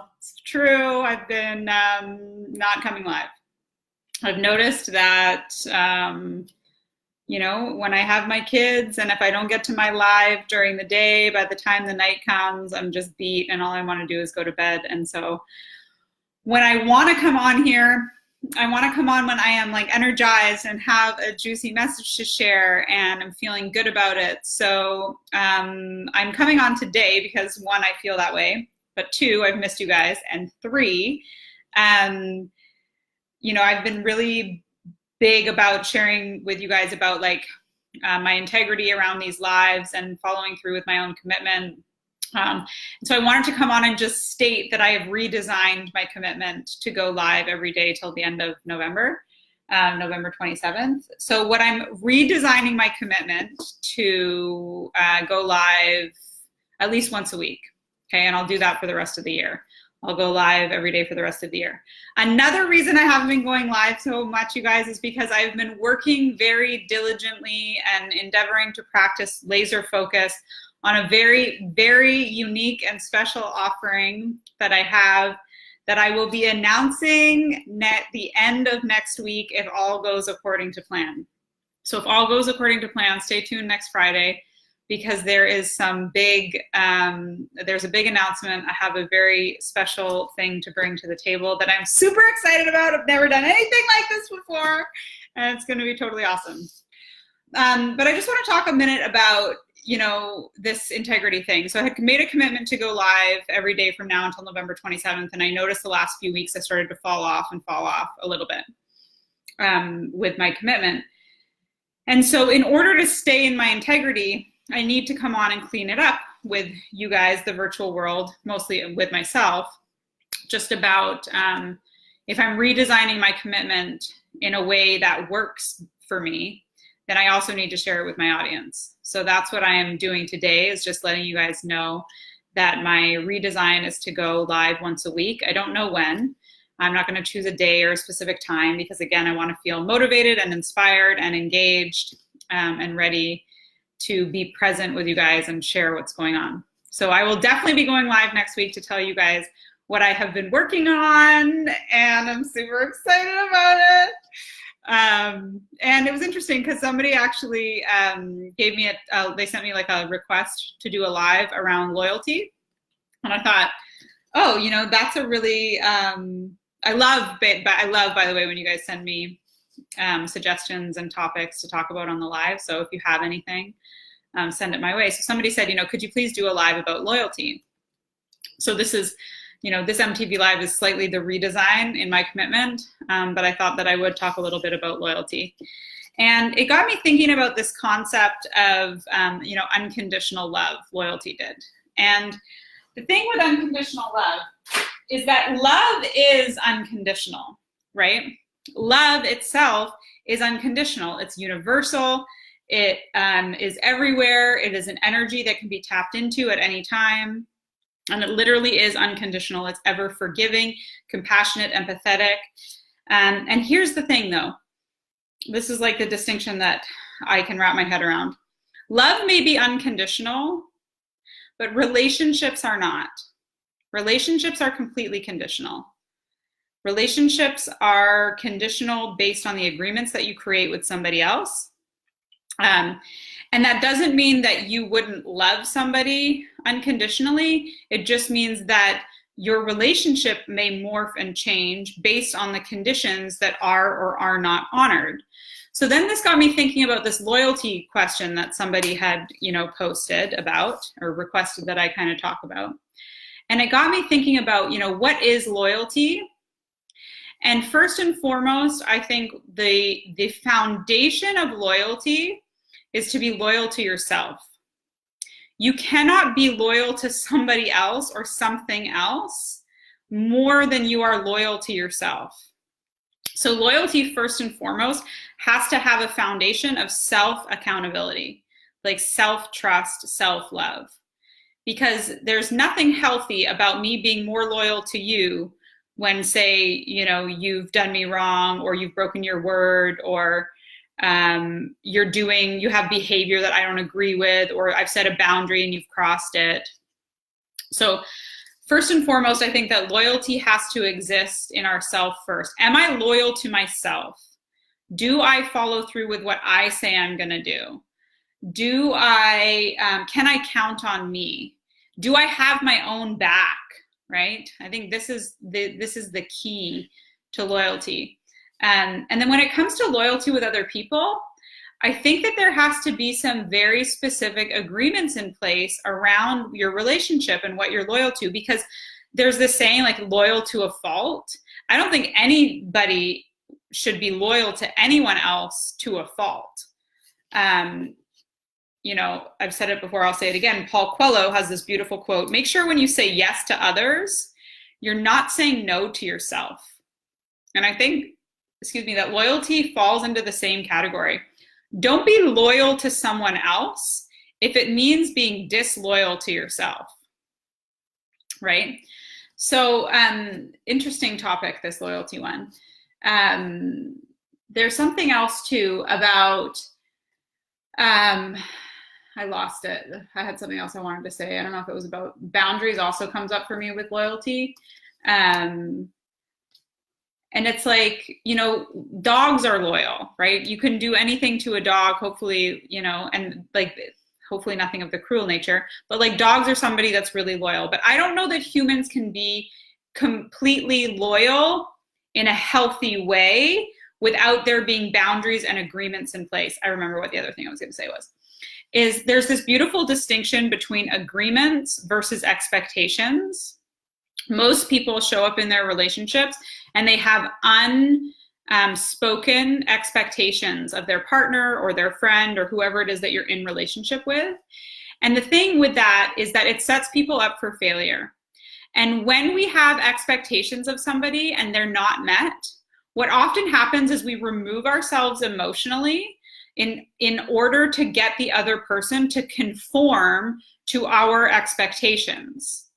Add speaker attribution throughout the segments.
Speaker 1: y'all. It's true. I've been not coming live. I've noticed that, when I have my kids and if I don't get to my live during the day, by the time the night comes, I'm just beat and all I want to do is go to bed. And so when I want to come on here, I want to come on when I am like energized and have a juicy message to share and I'm feeling good about it. So I'm coming on today because one, I feel that way, but two, I've missed you guys, and three, I've been really big about sharing with you guys about my integrity around these lives and following through with my own commitment. So I wanted to come on and just state that I have redesigned my commitment to go live every day till the end of November, November 27th. So what I'm redesigning my commitment to go live at least once a week. Okay, and I'll do that for the rest of the year. I'll go live every day for the rest of the year. Another reason I haven't been going live so much, you guys, is because I've been working very diligently and endeavoring to practice laser focus on a very, very unique and special offering that I have that I will be announcing at the end of next week if all goes according to plan. So if all goes according to plan, stay tuned next Friday because there is some big, there's a big announcement. I have a very special thing to bring to the table that I'm super excited about. I've never done anything like this before and it's gonna be totally awesome. But I just wanna talk a minute about this integrity thing. So I had made a commitment to go live every day from now until November 27th. And I noticed the last few weeks I started to fall off a little bit with my commitment. And so in order to stay in my integrity, I need to come on and clean it up with you guys, the virtual world, mostly with myself, just about if I'm redesigning my commitment in a way that works for me, then I also need to share it with my audience. So that's what I am doing today, is just letting you guys know that my redesign is to go live once a week. I don't know when. I'm not going to choose a day or a specific time because, again, I want to feel motivated and inspired and engaged and ready to be present with you guys and share what's going on. So I will definitely be going live next week to tell you guys what I have been working on, and I'm super excited about it. And it was interesting because somebody actually gave me they sent me like a request to do a live around loyalty. And I thought, oh, that's a really, I love, by the way, when you guys send me suggestions and topics to talk about on the live. So if you have anything, send it my way. So somebody said, could you please do a live about loyalty? So this is, this EmTV Live is slightly the redesign in my commitment, but I thought that I would talk a little bit about loyalty. And it got me thinking about this concept of, unconditional love, loyalty did. And the thing with unconditional love is that love is unconditional, right? Love itself is unconditional. It's universal. It is everywhere. It is an energy that can be tapped into at any time. And it literally is unconditional. It's ever forgiving, compassionate, empathetic. And here's the thing though. This is like the distinction that I can wrap my head around. Love may be unconditional, but relationships are not. Relationships are completely conditional. Relationships are conditional based on the agreements that you create with somebody else. And that doesn't mean that you wouldn't love somebody unconditionally. It just means that your relationship may morph and change based on the conditions that are or are not honored. So then this got me thinking about this loyalty question that somebody had, posted about or requested that I kind of talk about. And it got me thinking about, what is loyalty? And first and foremost, I think the foundation of loyalty is to be loyal to yourself. You cannot be loyal to somebody else or something else more than you are loyal to yourself. So loyalty, first and foremost, has to have a foundation of self-accountability, like self-trust, self-love. Because there's nothing healthy about me being more loyal to you when, say, you've done me wrong or you've broken your word or you have behavior that I don't agree with, or I've set a boundary and you've crossed it. So first and foremost, I think that loyalty has to exist in ourself first. Am I loyal to myself? Do I follow through with what I say I'm going to do? Can I count on me? Do I have my own back? Right? I think this is the key to loyalty. And then when it comes to loyalty with other people, I think that there has to be some very specific agreements in place around your relationship and what you're loyal to, because there's this saying like loyal to a fault. I don't think anybody should be loyal to anyone else to a fault. You know, I've said it before, I'll say it again. Paul Coelho has this beautiful quote: make sure when you say yes to others, you're not saying no to yourself. And I think, that loyalty falls into the same category. Don't be loyal to someone else if it means being disloyal to yourself, right? So interesting topic, this loyalty one. There's something else too about, I lost it. I had something else I wanted to say. I don't know if it was about boundaries, also comes up for me with loyalty. And it's like, you know, dogs are loyal, right? You can do anything to a dog, hopefully, you know, and like, hopefully nothing of the cruel nature, but like dogs are somebody that's really loyal. But I don't know that humans can be completely loyal in a healthy way without there being boundaries and agreements in place. I remember what the other thing I was going to say was, there's this beautiful distinction between agreements versus expectations. Most people show up in their relationships and they have unspoken expectations of their partner or their friend or whoever it is that you're in relationship with. And the thing with that is that it sets people up for failure. And when we have expectations of somebody and they're not met, what often happens is we remove ourselves emotionally in order to get the other person to conform to our expectations.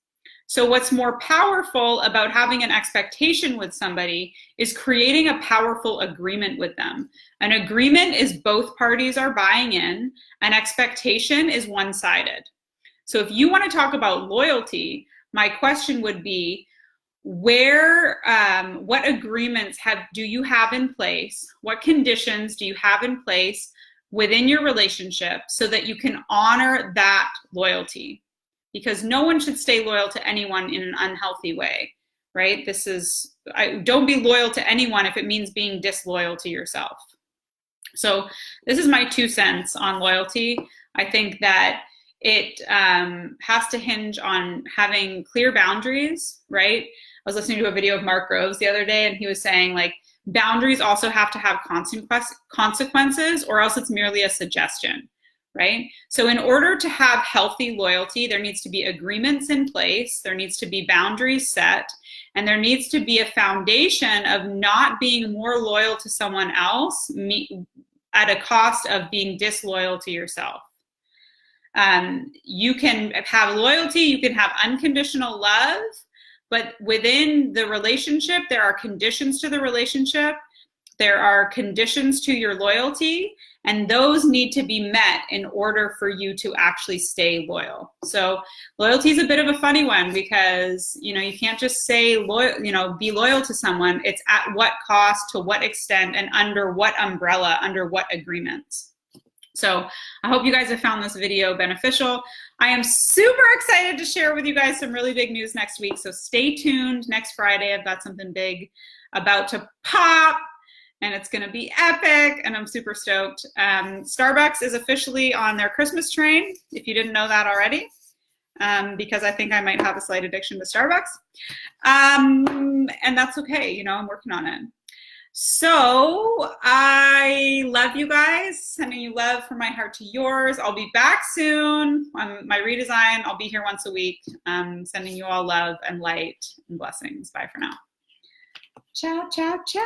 Speaker 1: So what's more powerful about having an expectation with somebody is creating a powerful agreement with them. An agreement is both parties are buying in. An expectation is one-sided. So if you want to talk about loyalty, my question would be, what agreements do you have in place? What conditions do you have in place within your relationship so that you can honor that loyalty? Because no one should stay loyal to anyone in an unhealthy way, right? Don't be loyal to anyone if it means being disloyal to yourself. So this is my 2 cents on loyalty. I think that it has to hinge on having clear boundaries, right? I was listening to a video of Mark Groves the other day, and he was saying like boundaries also have to have consequences, or else it's merely a suggestion, right? So in order to have healthy loyalty, there needs to be agreements in place, there needs to be boundaries set, and there needs to be a foundation of not being more loyal to someone else at a cost of being disloyal to yourself. You can have loyalty, you can have unconditional love, but within the relationship, there are conditions to the relationship, there are conditions to your loyalty, and those need to be met in order for you to actually stay loyal. So loyalty is a bit of a funny one because, you know, you can't just say loyal, you know, be loyal to someone. It's at what cost, to what extent, and under what umbrella, under what agreements. So I hope you guys have found this video beneficial. I am super excited to share with you guys some really big news next week. So stay tuned. Next Friday, I've got something big about to pop, and it's going to be epic, and I'm super stoked. Starbucks is officially on their Christmas train, if you didn't know that already, because I think I might have a slight addiction to Starbucks. And that's okay. You know, I'm working on it. So I love you guys, sending you love from my heart to yours. I'll be back soon on my redesign. I'll be here once a week, sending you all love and light and blessings. Bye for now. Ciao, ciao, ciao.